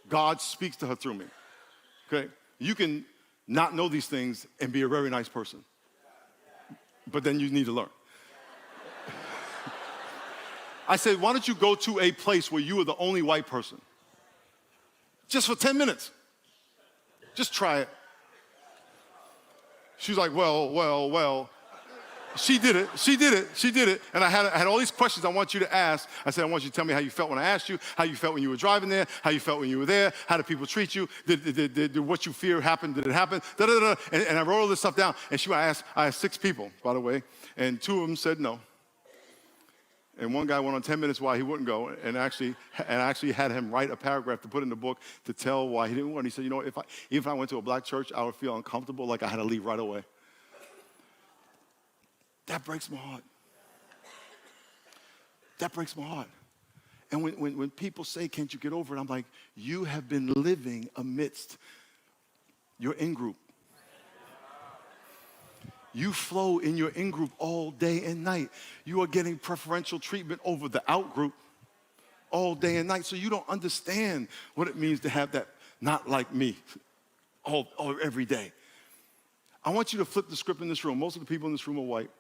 Speaker 5: God speaks to her through me, okay? You can not know these things and be a very nice person. But then you need to learn. I said, why don't you go to a place where you are the only white person? Just for 10 minutes. Just try it. She's like, well. She did it. And I had all these questions I want you to ask. I said, I want you to tell me how you felt when I asked you, how you felt when you were driving there, how you felt when you were there, how did people treat you, did what you fear happen, did it happen, da-da-da. And I wrote all this stuff down. And I asked 6 people, by the way, and 2 of them said no. And one guy went on 10 minutes why he wouldn't go, and actually had him write a paragraph to put in the book to tell why he didn't want. He said, you know, if I went to a black church, I would feel uncomfortable, like I had to leave right away. That breaks my heart. That breaks my heart. And when people say, can't you get over it? I'm like, you have been living amidst your in-group. You flow in your in-group all day and night. You are getting preferential treatment over the out-group all day and night. So you don't understand what it means to have that not like me every day. I want you to flip the script in this room. Most of the people in this room are white.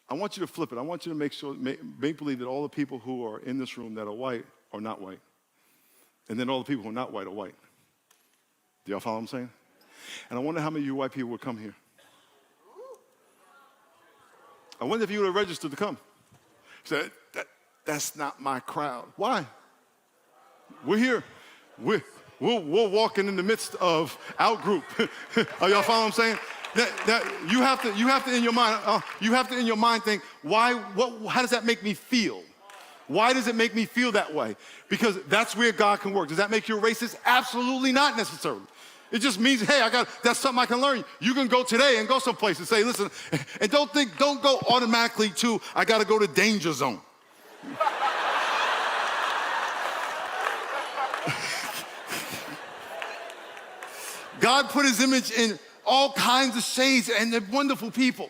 Speaker 5: I want you to flip it. I want you to make believe that all the people who are in this room that are white are not white. And then all the people who are not white are white. Do y'all follow what I'm saying? And I wonder how many of you white people would come here. I wonder if you would have registered to come. Said, that's not my crowd. Why? We're here. We're walking in the midst of out-group. Are y'all follow what I'm saying? That you have to in your mind think, how does that make me feel? Why does it make me feel that way? Because that's where God can work. Does that make you a racist? Absolutely not necessarily. It just means, hey, that's something I can learn. You can go today and go someplace and say, listen, and don't go automatically to, I got to go to danger zone. God put his image in all kinds of shades, and they're wonderful people.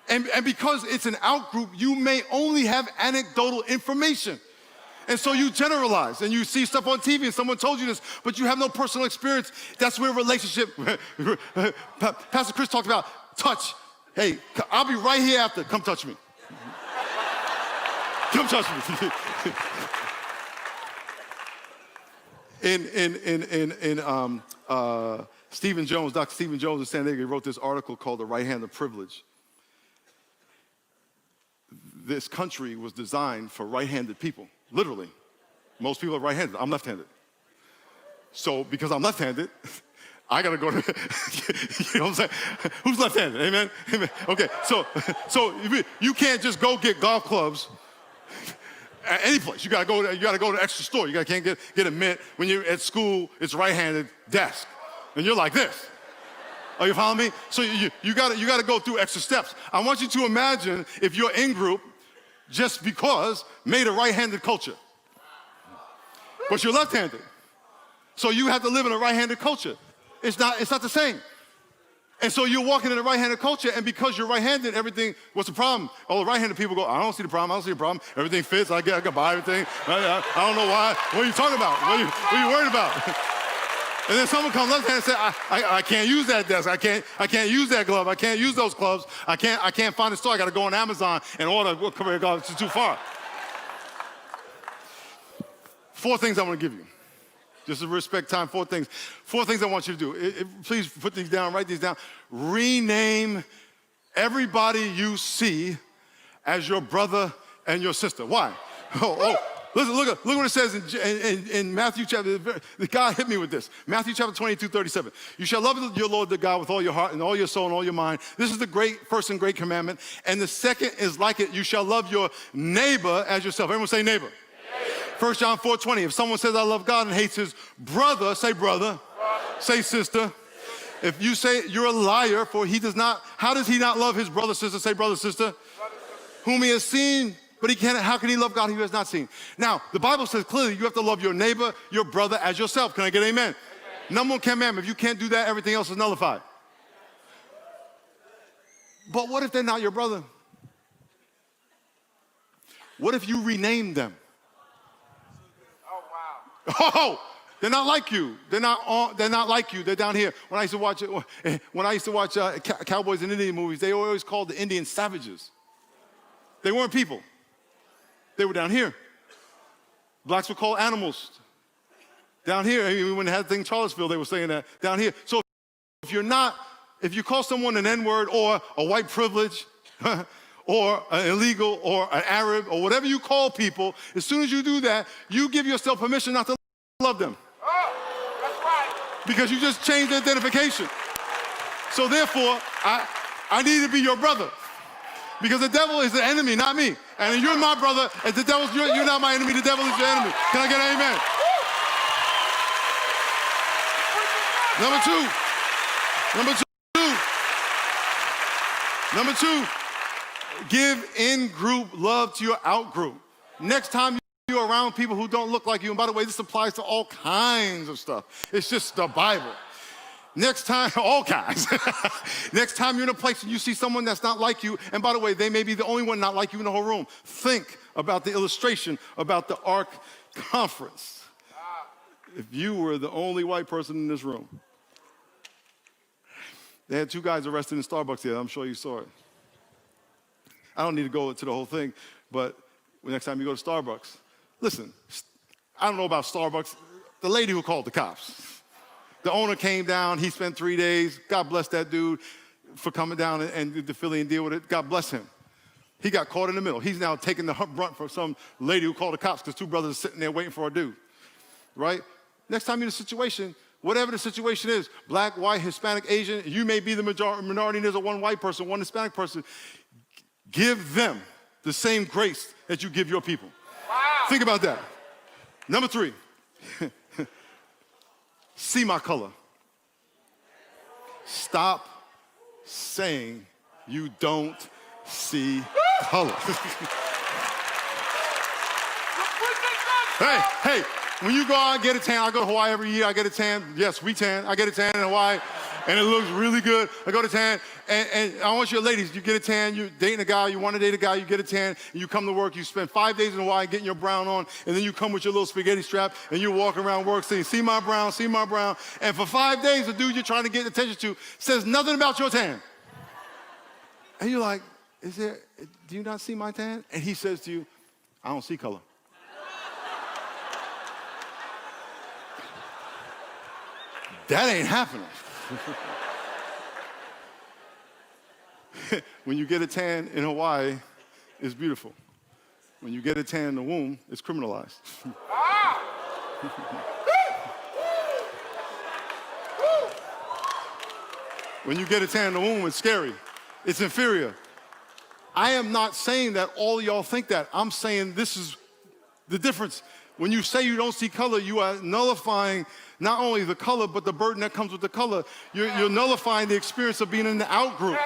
Speaker 5: And because it's an out-group, you may only have anecdotal information. And so you generalize, and you see stuff on TV, and someone told you this, but you have no personal experience. That's where relationship, Pastor Chris talked about touch. Hey, I'll be right here after. Come touch me. Come touch me. Stephen Jones, Dr. Stephen Jones in San Diego, wrote this article called The Right Hand of Privilege. This country was designed for right-handed people, literally. Most people are right-handed. I'm left-handed. So because I'm left-handed, I gotta go to, you know what I'm saying? Who's left-handed, amen? Amen. Okay, so you can't just go get golf clubs at any place. You gotta go to the extra store. You can't get a mint. When you're at school, it's right-handed desk. And you're like this. Are you following me? So you gotta go through extra steps. I want you to imagine if your in-group, just because, made a right-handed culture. But you're left-handed. So you have to live in a right-handed culture. It's not the same. And so you're walking in the right-handed culture, and because you're right-handed, everything, what's the problem? All the right-handed people go, I don't see the problem, I don't see the problem. Everything fits, I can buy everything. I don't know why. What are you talking about? What are you worried about? And then someone comes left-handed and says, I can't use that desk, I can't use that glove, I can't use those gloves, I can't find a store, I gotta go on Amazon and order, it's too far. 4 things I wanna give you. Just to respect time, 4 things. 4 things I want you to do. Please put these down, write these down. Rename everybody you see as your brother and your sister. Why? Listen, look what it says in Matthew chapter, the guy hit me with this. Matthew chapter 22:37. You shall love your Lord the God with all your heart and all your soul and all your mind. This is the first and great commandment. And the second is like it. You shall love your neighbor as yourself. Everyone say neighbor. 1 John 4:20, if someone says I love God and hates his brother, say brother, say sister. If you say you're a liar, for he does not, how does he not love his brother, sister? Say brother, sister. Whom he has seen, but how can he love God who he has not seen? Now, the Bible says clearly you have to love your neighbor, your brother as yourself. Can I get amen? Number 1 commandment, if you can't do that, everything else is nullified. But what if they're not your brother? What if you rename them? Oh, they're not like you. They're not like you. They're down here. When I used to watch cowboys and Indian movies, they always called the Indians savages. They weren't people. They were down here. Blacks were called animals. Down here, I mean, when they had the thing in Charlottesville, they were saying that down here. So if you call someone an N-word or a white privilege, or an illegal, or an Arab, or whatever you call people, as soon as you do that, you give yourself permission not to love them.
Speaker 6: Oh, that's right.
Speaker 5: Because you just changed the identification. So therefore, I need to be your brother. Because the devil is the enemy, not me. And you're my brother, and the devil's, you're not my enemy, the devil is your enemy. Can I get an amen? Number two, give in-group love to your out-group. Next time you're around people who don't look like you, and by the way, this applies to all kinds of stuff. It's just the Bible. Next time, all kinds. Next time you're in a place and you see someone that's not like you, and by the way, they may be the only one not like you in the whole room, think about the illustration about the Ark Conference. If you were the only white person in this room, they had 2 guys arrested in Starbucks here. I'm sure you saw it. I don't need to go into the whole thing, but next time you go to Starbucks, listen, I don't know about Starbucks. The lady who called the cops. The owner came down, he spent 3 days. God bless that dude for coming down and did the Philly and deal with it. God bless him. He got caught in the middle. He's now taking the brunt for some lady who called the cops because 2 brothers are sitting there waiting for a dude, right? Next time you're in a situation, whatever the situation is, black, white, Hispanic, Asian, you may be the minority and there's a 1 white person, 1 Hispanic person. Give them the same grace that you give your people. Wow. Think about that. Number 3, see my color. Stop saying you don't see color. Hey, when you go out and get a tan, I go to Hawaii every year, I get a tan. Yes, we tan. I get a tan in Hawaii, and it looks really good. I go to tan, and I want you ladies, you get a tan, you're dating a guy, you want to date a guy, you get a tan, and you come to work, you spend 5 days in Hawaii getting your brown on, and then you come with your little spaghetti strap, and you walk around work saying, see my brown, see my brown. And for 5 days, the dude you're trying to get attention to says nothing about your tan. And you're like, do you not see my tan? And he says to you, I don't see color. That ain't happening. When you get a tan in Hawaii, it's beautiful. When you get a tan in the womb, it's criminalized. When you get a tan in the womb, it's scary. It's inferior. I am not saying that all of y'all think that. I'm saying this is the difference. When you say you don't see color, you are nullifying not only the color, but the burden that comes with the color. You're nullifying the experience of being in the out group.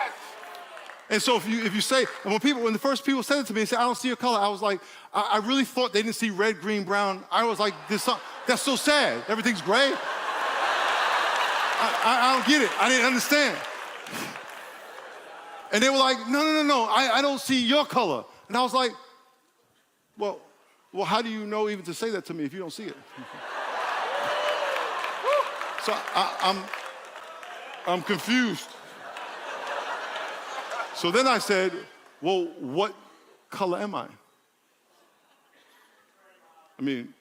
Speaker 5: And so if you say, and when the first people said it to me and said, I don't see a color, I was like, I really thought they didn't see red, green, brown. I was like, that's so sad. Everything's gray. I don't get it. I didn't understand. And they were like, no, I don't see your color. And I was like, well, how do you know even to say that to me if you don't see it? So I'm confused. So then I said, well, what color am I? I mean,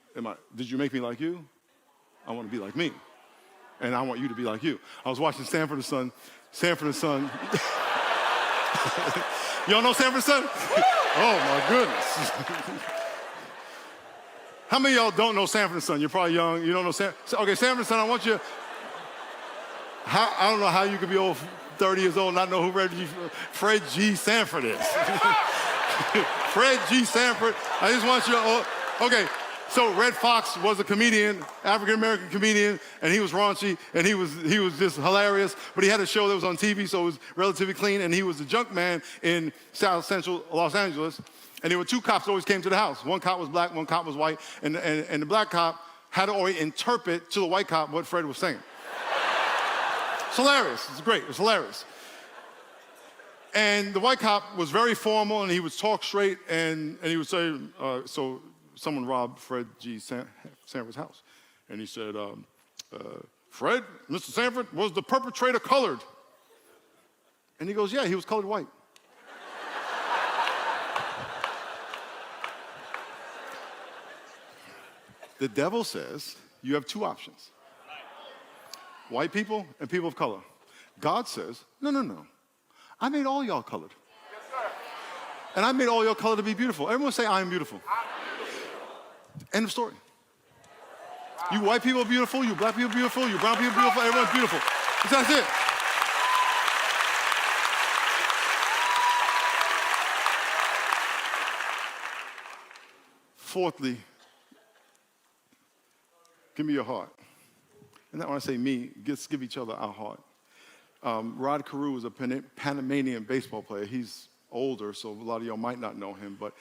Speaker 5: did you make me like you? I want to be like me. And I want you to be like you. I was watching Sanford and Son. Sanford and Son. Y'all know Sanford and Son? Oh my goodness. How many of y'all don't know Sanford and Son? You're probably young. You don't know Sanford. Okay, Sanford and Son, I want you. I don't know how you could be over 30 years old and not know who Fred G. Sanford is. Fred G. Sanford. I just want you to. Okay. So Red Fox was a comedian, African-American comedian, and he was raunchy, and he was just hilarious, but he had a show that was on TV, so it was relatively clean, and he was a junk man in South Central Los Angeles, and there were two cops that always came to the house. One cop was black, one cop was white, and the black cop had to always interpret to the white cop what Fred was saying. It's hilarious. It's great. It's hilarious. And the white cop was very formal, and he would talk straight, and he would say, so someone robbed Fred G. Sanford's house. And he said, Fred, Mr. Sanford, was the perpetrator colored? And he goes, yeah, he was colored white. The devil says you have two options. White people and people of color. God says, no. I made all y'all colored.
Speaker 6: Yes, sir.
Speaker 5: And I made all y'all colored to be beautiful. Everyone say, I am beautiful. End of story. You white people are beautiful, you black people are beautiful, you brown people are beautiful, everyone's beautiful. That's it. Fourthly, give me your heart. And that when I say me, let's give each other our heart. Rod Carew was a Panamanian baseball player. He's older, so a lot of y'all might not know him, but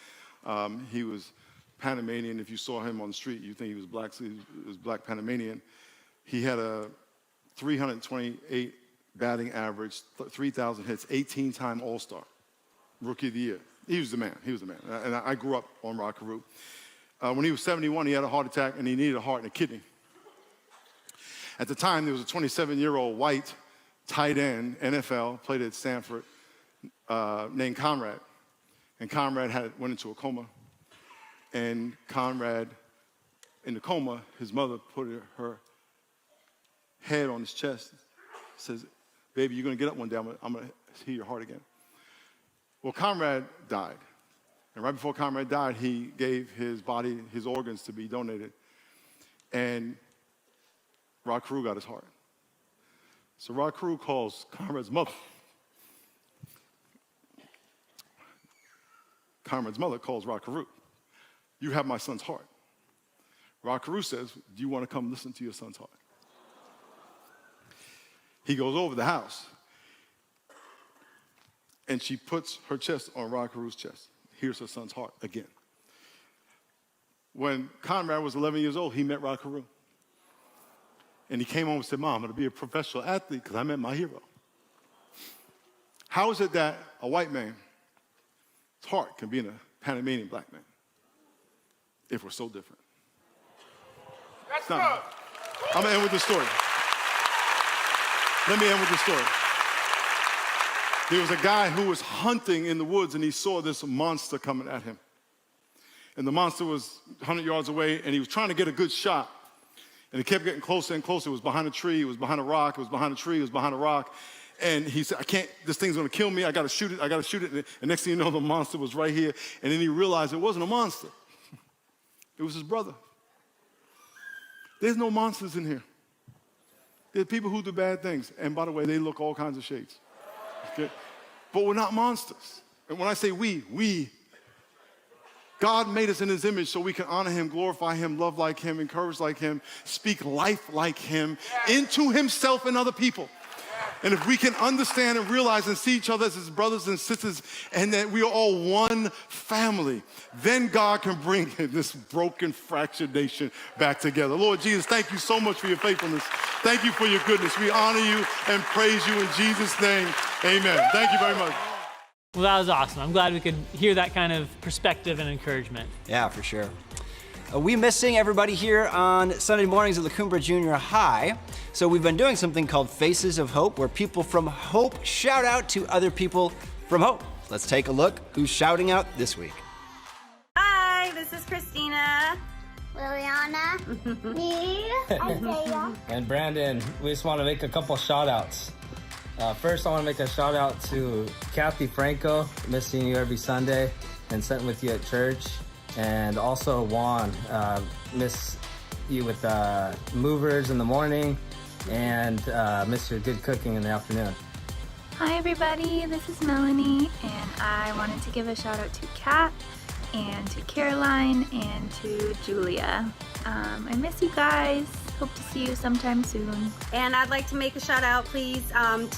Speaker 5: he was Panamanian. If you saw him on the street, you think he was black, so he was black Panamanian. He had a 328 batting average, 3,000 hits, 18-time All-Star, Rookie of the Year. He was the man. And I grew up on Rod Carew. When he was 71, he had a heart attack, and he needed a heart and a kidney. At the time, there was a 27-year-old white tight end, NFL, played at Stanford, named Conrad. And Conrad went into a coma. And Conrad, in the coma, his mother put her head on his chest, says, baby, you're going to get up one day, I'm going to hear your heart again. Well, Conrad died. And right before Conrad died, he gave his body, his organs to be donated. And Rod Carew got his heart. So Rod Carew calls Conrad's mother. Conrad's mother calls Rod Carew. You have my son's heart. Rod Carew says, do you want to come listen to your son's heart? He goes over the house, and she puts her chest on Rod Carew's chest. Here's her son's heart again. When Conrad was 11 years old, he met Rod Carew. And he came home and said, Mom, I'm going to be a professional athlete because I met my hero. How is it that a white man's heart can be in a Panamanian black man if we're so different?
Speaker 6: That's
Speaker 5: Now,
Speaker 6: good.
Speaker 5: I'm going to end with this story. Let me end with this story. There was a guy who was hunting in the woods, and he saw this monster coming at him. And the monster was 100 yards away, and he was trying to get a good shot. And it kept getting closer and closer. It was behind a tree. It was behind a rock. It was behind a tree. It was behind a rock. And he said, this thing's going to kill me. I got to shoot it. And next thing you know, the monster was right here. And then he realized it wasn't a monster. It was his brother. There's no monsters in here. There's people who do bad things. And by the way, they look all kinds of shades. Okay? But we're not monsters. And when I say we, God made us in his image so we can honor him, glorify him, love like him, encourage like him, speak life like him into himself and other people. And if we can understand and realize and see each other as his brothers and sisters and that we are all one family, then God can bring this broken, fractured nation back together. Lord Jesus, thank you so much for your faithfulness. Thank you for your goodness. We honor you and praise you in Jesus' name. Amen. Thank you very much.
Speaker 2: Well, that was awesome. I'm glad we could hear that kind of perspective and encouragement.
Speaker 1: Yeah, for sure. We miss seeing everybody here on Sunday mornings at La Cumbre Junior High. So we've been doing something called Faces of Hope, where people from Hope shout out to other people from Hope. Let's take a look who's shouting out this week.
Speaker 7: Hi, this is Christina.
Speaker 8: Liliana, me, Isaiah,
Speaker 9: and Brandon. We just want to make a couple shout outs. First, I want to make a shout out to Kathy Franco, missing you every Sunday and sitting with you at church. And also Juan, miss you with movers in the morning and miss your good cooking in the afternoon.
Speaker 8: Hi everybody, this is Melanie, and I wanted to give a shout out to Kat and to Caroline and to Julia. I miss you guys. Hope to see you sometime soon.
Speaker 7: And I'd like to make a shout out, please,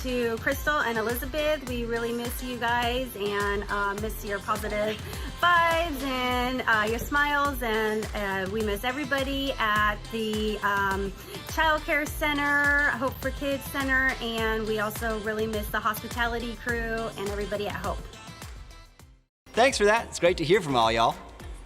Speaker 7: to Crystal and Elizabeth. We really miss you guys and miss your positive vibes and your smiles. And we miss everybody at the Child Care Center, Hope for Kids Center. And we also really miss the hospitality crew and everybody at Hope.
Speaker 1: Thanks for that. It's great to hear from all y'all.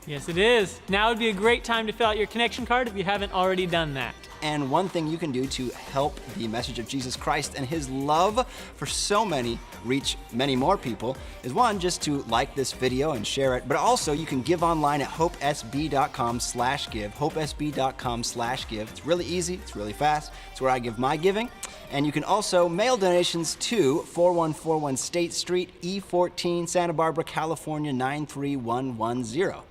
Speaker 2: Yes, it is. Now would be a great time to fill out your connection card if you haven't already done that.
Speaker 1: And one thing you can do to help the message of Jesus Christ and his love for so many reach many more people is one, just to like this video and share it, but also you can give online at hopesb.com/give, hopesb.com/give. It's really easy, it's really fast. It's where I give my giving. And you can also mail donations to 4141 State Street, E14, Santa Barbara, California, 93110.
Speaker 2: All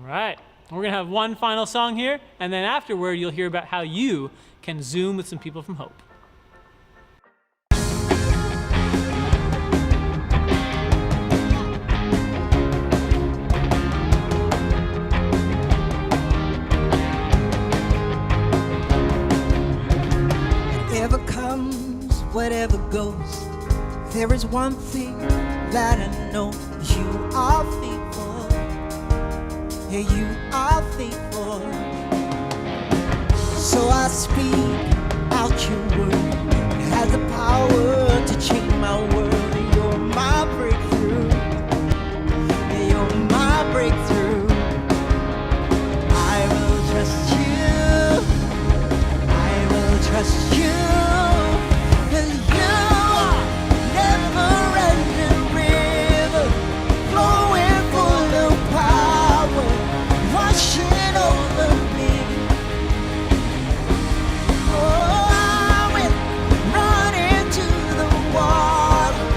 Speaker 2: right. We're going to have one final song here, and then afterward, you'll hear about how you can Zoom with some people from Hope.
Speaker 3: Whatever comes, whatever goes, there is one thing that I know. You are faithful. Yeah, you are faithful. So I speak out your word. It has the power to change my world. You're my breakthrough. Yeah, you're my breakthrough. I will trust you. I will trust you. 'Cause you are never-ending river, flowing full of power, washing over me. Oh, I will run into the water.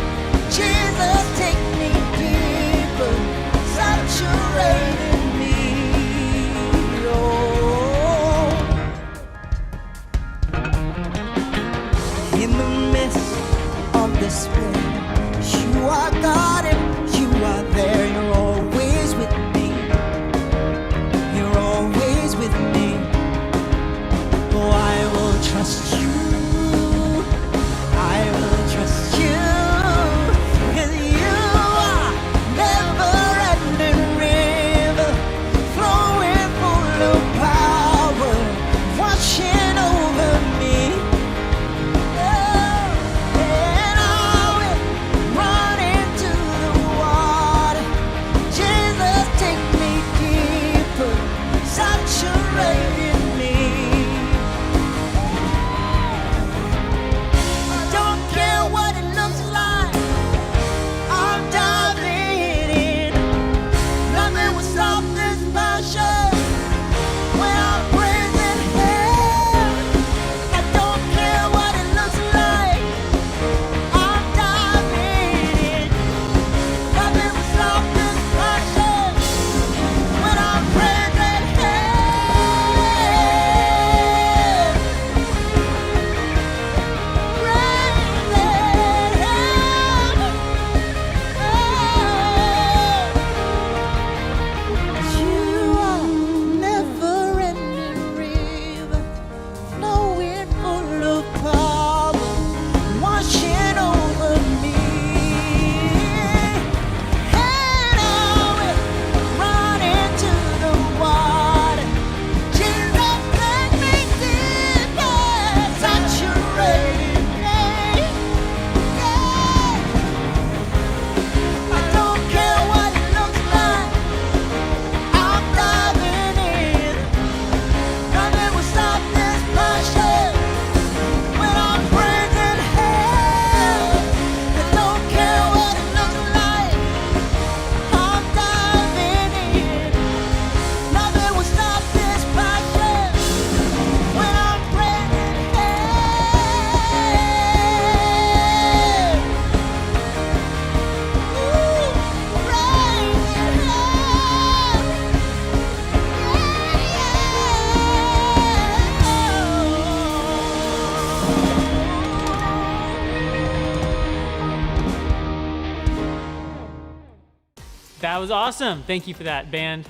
Speaker 2: was awesome. Thank you for that, band.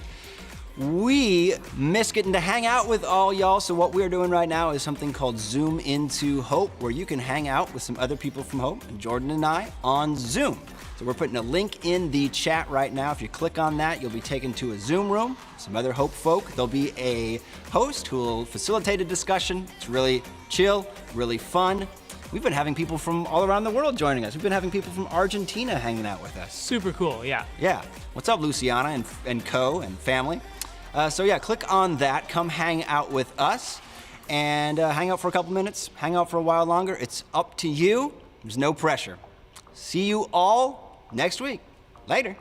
Speaker 1: We miss getting to hang out with all y'all, so what we're doing right now is something called Zoom into Hope, where you can hang out with some other people from Hope, and Jordan and I, on Zoom. So we're putting a link in the chat right now. If you click on that, you'll be taken to a Zoom room, some other Hope folk. There'll be a host who will facilitate a discussion. It's really chill, really fun. We've been having people from all around the world joining us. We've been having people from Argentina hanging out with us.
Speaker 2: Super cool, yeah.
Speaker 1: Yeah. What's up, Luciana and co and family? So yeah, click on that. Come hang out with us and hang out for a couple minutes. Hang out for a while longer. It's up to you. There's no pressure. See you all next week. Later.